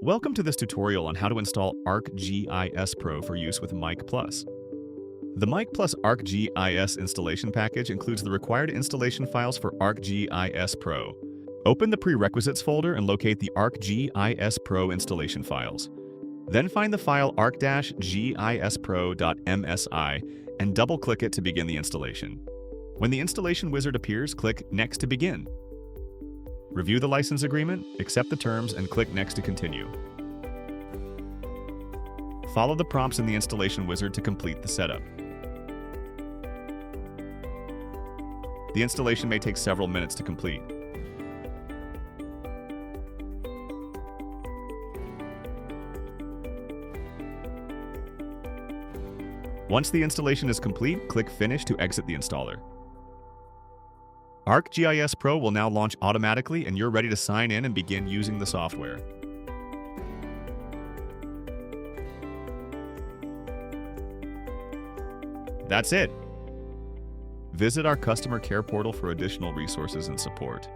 Welcome to this tutorial on how to install ArcGIS Pro for use with Mic Plus. The Mic Plus ArcGIS installation package includes the required installation files for ArcGIS Pro. Open the prerequisites folder and locate the ArcGIS Pro installation files. Then find the file arc-gispro.msi and double-click it to begin the installation. When the installation wizard appears, click Next to begin. Review the license agreement, accept the terms, and click Next to continue. Follow the prompts in the installation wizard to complete the setup. The installation may take several minutes to complete. Once the installation is complete, click Finish to exit the installer. ArcGIS Pro will now launch automatically and you're ready to sign in and begin using the software. That's it. Visit our customer care portal for additional resources and support.